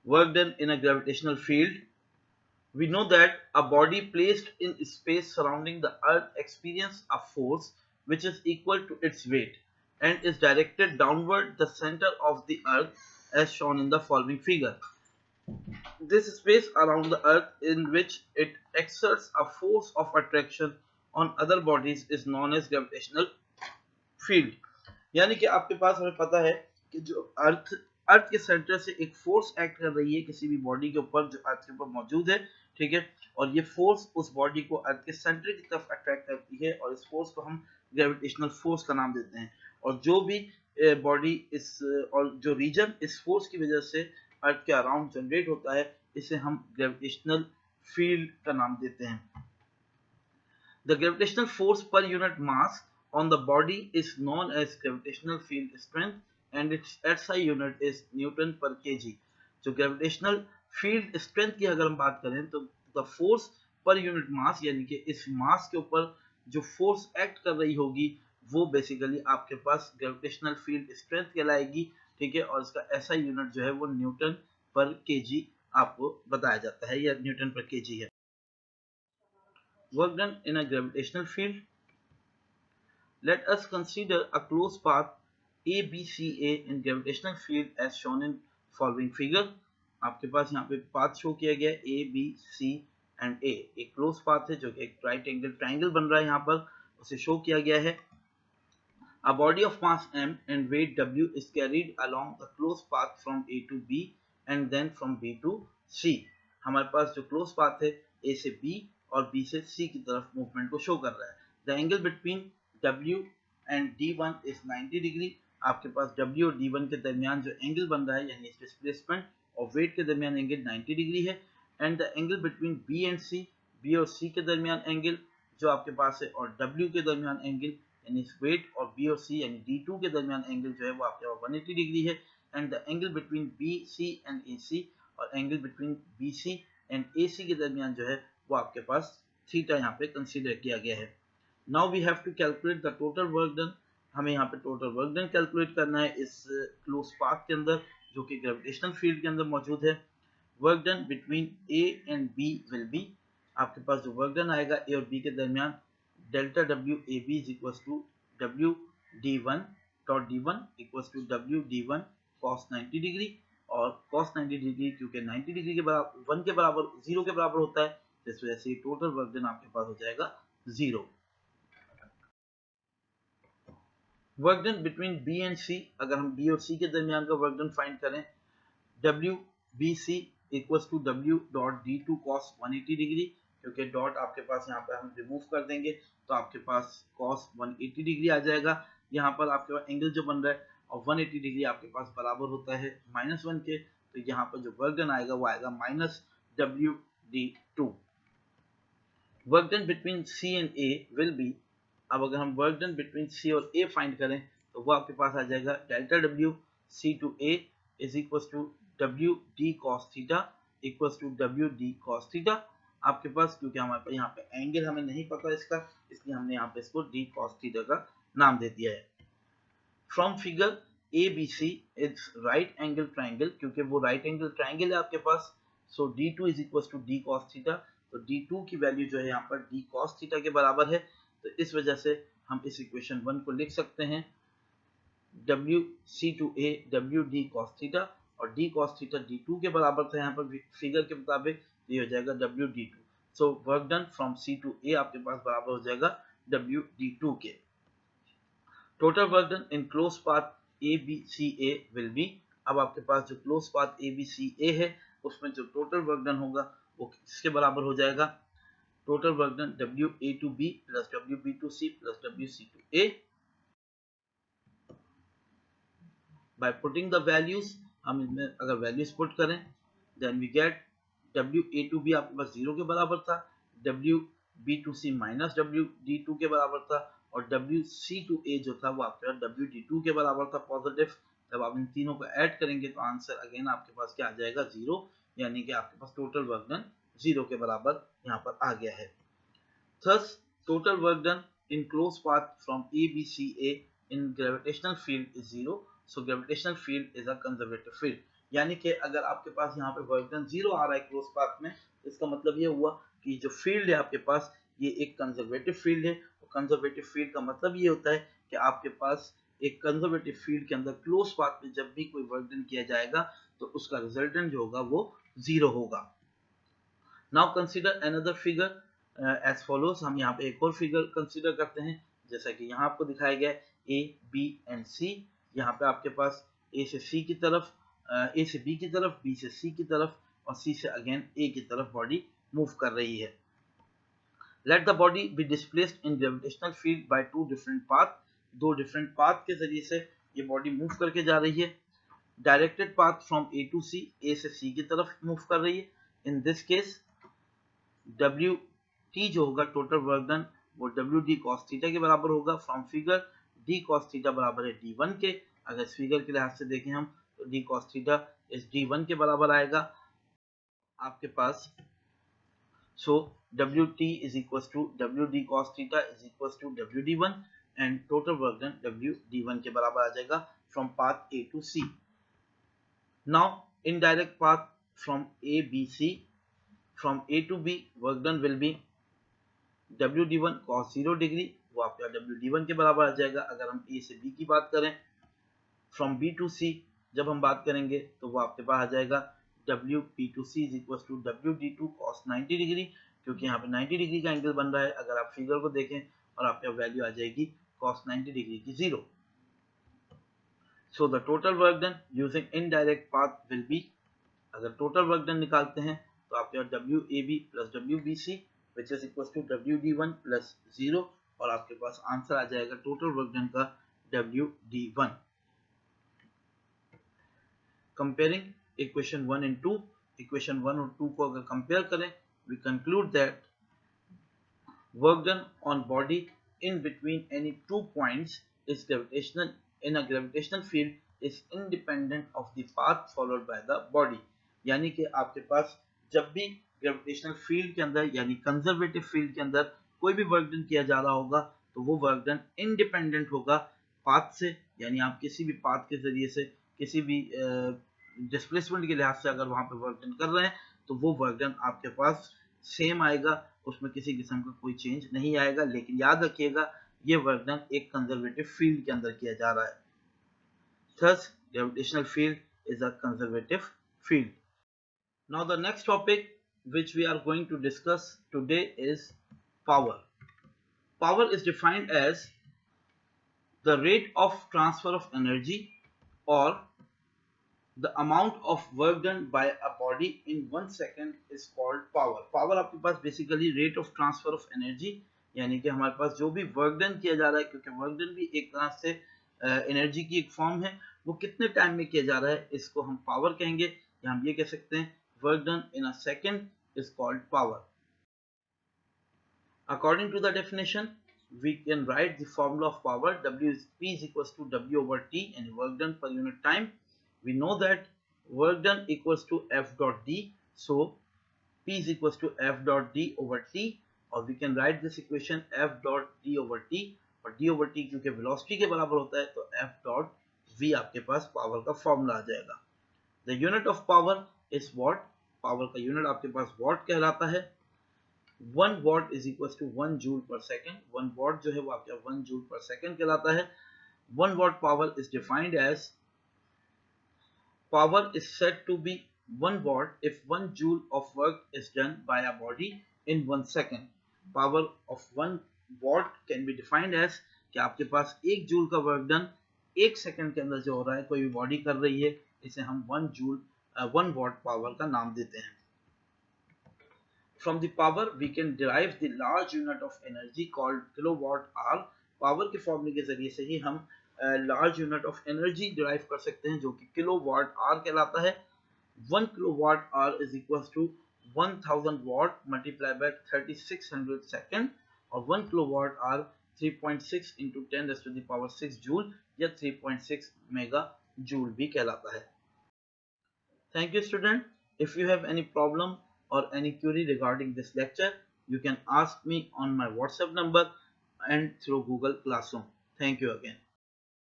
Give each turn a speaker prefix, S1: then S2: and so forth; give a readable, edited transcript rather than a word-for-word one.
S1: Work done in a gravitational field. We know that a body placed in space surrounding the Earth experiences a force which is equal to its weight and is directed downward the center of the Earth as shown in the following figure. This space around the Earth in which it exerts a force of attraction on other bodies is known as gravitational field. यानी कि आपके पास हमें पता है कि जो अर्थ के centre से एक फोर्स एक्ट कर रही है किसी भी बॉडी के ऊपर जो अर्थ के ऊपर मौजूद है, ठीक है, और ये फोर्स उस बॉडी को अर्थ के सेंटर की तरफ अट्रैक्ट करती है और इस फोर्स को हम ग्रेविटेशनल फोर्स का नाम देते हैं। और जो भी बॉडी इस और जो रीजन इस फोर्स की वजह से अर्थ के अराउंड जनरेट होता है इसे हम ग्रेविटेशनल फील्ड का नाम देते हैं। The gravitational force per unit mass on the body is known as gravitational field strength and its SI unit is Newton per kg. जो gravitational field strength की अगर हम बात करें तो the force per unit mass यानी कि इस मास के ऊपर जो फोर्स एक्ट कर रही होगी वो बेसिकली आपके पास ग्रेविटेशनल फील्ड स्ट्रेंथ कहलाएगी, ठीक है, और इसका एसआई यूनिट जो है वो न्यूटन पर केजी आपको बताया जाता है या न्यूटन पर केजी है। Work done in a gravitational field. Let us consider a closed path ABCA in gravitational field as shown in following figure. आपके पास यहाँ पे पाथ शो किया गया है A, B, C and A. एक क्लोज पाथ है जो कि एक राइट एंगल ट्राइंगल बन रहा है, यहाँ पर उसे शो किया गया है। A body of mass m and weight w is carried along the closed path from A to B and then from B to C. हमारे पास जो क्लोज पाथ है A से B और B से C की तरफ मूवमेंट को show कर रहा है। The angle between W and D1 is 90 degree. आपके पास W और D1 के दरमियान जो एंगल बन रहा है यानी डिस्प्लेसमेंट और वेट के दरमियान एंगल 90 डिग्री है। And the angle between B and C, B और C के दरमियान एंगल जो आपके पास है और W के दरमियान एंगल यानी वेट और B और C यानी D2 के दरमियान एंगल जो है वो आपके पास 180 डिग्री है। And the angle between BC and AC और angle between BC and AC के दरमियान जो है वो आपके पास थीटा यहाँ पे कंसीडर किया गया है। Now we have to calculate the total work done. हमें यहाँ पे टोटल वर्क डन कैलकुलेट करना है इस क्लोज पाथ के अंदर जो कि ग्रेविटेशनल फील्ड के अंदर मौजूद है। Work done between A and B will be, आपके पास जो वर्क डन आएगा A और B के दरमियान delta W A B is equal to W D1 dot D1 equal to W D1 cos 90 degree और cos 90 डिग्री क्योंकि 90 degree के बराबर 1 के बराबर 0 के बराबर होता है, इस वजह से टोटल वर्क डन आपके पास हो जाएगा 0। Work done between B and C, अगर हम बी और सी के दरमियान का वर्क डन फाइंड करें W B C equal to W dot D to cos 180 degree, क्योंकि डॉट आपके पास यहाँ पे हम रिमूव कर देंगे तो आपके पास कॉस 180 डिग्री आ जाएगा। यहाँ पर आपके पास एंगल जो बन रहा है और 180 डिग्री आपके पास बराबर होता है -1 के, तो यहाँ पर जो वर्क डन आएगा वो आएगा minus W D two. Work done between C and A will be, अब अगर हम वर्क डन बिटवीन सी और ए फाइंड करें तो वो आपके पास आ जाएगा delta W C to A is equal to W D cos theta equal to W D cos theta. आपके पास क्योंकि हमारे पास यहाँ पे एंगल हमें नहीं पता इसका, इसलिए हमने यहाँ पे इसको डी कॉस थीटा का नाम दे दिया है। From figure A B C it's right angle triangle, क्योंकि वो राइट एंगल ट्राइंगल है आपके पास, so D two is equal to D cos theta, तो डी टू की वैल्यू जो है यहाँ पर डी कॉस थीटा के बराबर है, तो इस वजह से हम इस इक्वेशन 1 को लिख सकते हैं W C to A W D cos theta और D cos theta D two के बराबर था यहाँ पर फिगर के मुताबिक, ये हो जाएगा W D two. So work done from C to A आपके पास बराबर हो जाएगा डब्ल्यू डी टू के। Total work done in close path A B C A will be, अब आपके पास जो close path A B C A है उसमें जो टोटल वर्क डन होगा वो किसके बराबर हो जाएगा, total work done W A to B plus W B to C plus W C to A. By putting the values, हम इसमें अगर वैल्यूज पुट करें then we get W A to B आपके पास 0 के बराबर था, W B to C minus W D two के बराबर था और डब्ल्यू सी टू ए जो था वो आपके पास डब्ल्यू डी टू के बराबर था पॉजिटिव। जब आप इन तीनों को ऐड करेंगे तो आंसर अगेन आपके पास क्या आ जाएगा 0, यानी कि आपके पास टोटल वर्क डन 0 के बराबर यहाँ पर आ गया है। Thus total work done in close path from A B C A in gravitational field is 0, so gravitational field is a conservative field, यानी कि अगर आपके पास यहाँ पे वर्क डन 0 आ रहा है क्लोज पाथ में, इसका मतलब ये हुआ कि जो फील्ड है आपके पास ये एक कंजर्वेटिव फील्ड है। और कंजर्वेटिव फील्ड का मतलब ये होता है कि आपके पास एक कंजर्वेटिव फील्ड के अंदर क्लोज पाथ में जब भी कोई वर्क डन किया जाएगा तो उसका रिजल्टेंट जो होगा वो 0 होगा। Now consider another figure as follows. हम यहाँ पे एक और फिगर कंसीडर करते हैं, जैसा कि यहाँ आपको दिखाया गया है ए बी एंड सी। यहाँ पे आपके पास ए से सी की तरफ, ए से बी की तरफ, बी से सी की तरफ और सी से अगेन ए की तरफ बॉडी मूव कर रही है। Let the body be displaced in gravitational field by two different path. दो डिफरेंट पाथ के जरिए से ये बॉडी मूव करके जा रही है। Directed path from A to C, A से सी की तरफ मूव कर रही है। In this case W T जो होगा टोटल वर्क डन वो डब्ल्यू डी कॉस थीटा के बराबर होगा। From figure D cos theta बराबर है डी वन के। अगर इस फिगर के लिहाज से देखें हम तो डी कॉस थीटा इस डी वन के बराबर आएगा आपके पास। So W T is equal to W D cos theta is equal to W D one and total work done W D one के बराबर आ जाएगा from path A to C. Now indirect path from A B C, from A to B work done will be W D one cos 0 degree, वो आपका W D one के बराबर आ जाएगा। अगर हम ए से बी की बात करें, फ्रॉम बी टू सी जब हम बात करेंगे तो वो आपके पास आ जाएगा W P to C is equal to W D to cos 90 degree, क्योंकि यहाँ पे 90 डिग्री का एंगल बन रहा है। अगर आप फिगर को देखें और आपका वैल्यू आ जाएगी कॉस 90 डिग्री की 0। So the total work done using indirect path will be, अगर टोटल वर्क डन निकालते हैं तो आपके पास W A B plus W B C which is equal to W D one plus 0 और आपके पास आंसर आ जाएगा टोटल वर्क डन का W D one. Comparing equation 1 and 2, equation 1 और 2 को अगर कंपेयर करें we conclude that work done on body in between any 2 points is gravitational in a gravitational field is independent of the path followed by the body। यानी कि आपके पास जब भी gravitational field के अंदर यानी कंजर्वेटिव फील्ड के अंदर कोई भी वर्क डन किया जा रहा होगा तो वो वर्क डन इंडिपेंडेंट होगा पाथ से, यानी आप किसी भी पाथ के जरिए से किसी भी डिस्प्लेसमेंट के लिहाज से अगर वहां पे वर्क डन कर रहे हैं तो वो वर्क डन आपके पास सेम आएगा, उसमें किसी किस्म का कोई चेंज नहीं आएगा। लेकिन याद रखिएगा ये वर्क डन एक कंजर्वेटिव फील्ड के अंदर किया जा रहा है। Thus, gravitational field is a conservative field. Now the next topic which we are going to discuss today is power. Power is defined as the rate of transfer of energy or the amount of work done by a body in 1 second is called power। Power आपके पास basically rate of transfer of energy, यानी कि हमारे पास जो भी work done किया जा रहा है, क्योंकि वर्क डन भी एक तरह से एनर्जी की एक फॉर्म है, वो कितने टाइम में किया जा रहा है इसको हम पावर कहेंगे, या हम ये कह सकते हैं work done in a second is called power. According to the definition, we can write the formula of power. W is P is equals to W over T and work done per unit time. We know that work done equals to F dot D. So P is equals to F dot D over T, or we can write this equation F dot D over T, और D over T क्योंकि velocity के बराबर होता है तो F dot V आपके पास power का formula आ जाएगा। The unit of power is watt। Power का यूनिट आपके पास वॉट कहलाता है। 1 watt is equals to 1 joule per second। 1 watt जो है वो आपका 1 joule per second कहलाता है। 1 watt power is defined as power is said to be 1 watt if 1 joule of work is done by a body in 1 second। Power of 1 watt can be defined as कि आपके पास 1 joule का work done 1 second के अंदर जो हो रहा है, कोई भी बॉडी कर रही है, इसे हम 1 watt पावर का नाम देते हैं। From the power we can derive the large unit of energy called kilowatt hour। Power के फॉर्मूले के जरिए से ही हम large unit of energy derive कर सकते हैं जो कि किलोवाट आवर कहलाता है। 1 kilowatt hour is equal to 1000 watt multiply by 3600 second, और 1 kilowatt hour 3.6 into 10 raised to the power 6 joule या 3.6 मेगा जूल भी कहलाता है। Thank you student. If you have any problem or any query regarding this lecture, you can ask me on my WhatsApp number and through Google Classroom. Thank you again.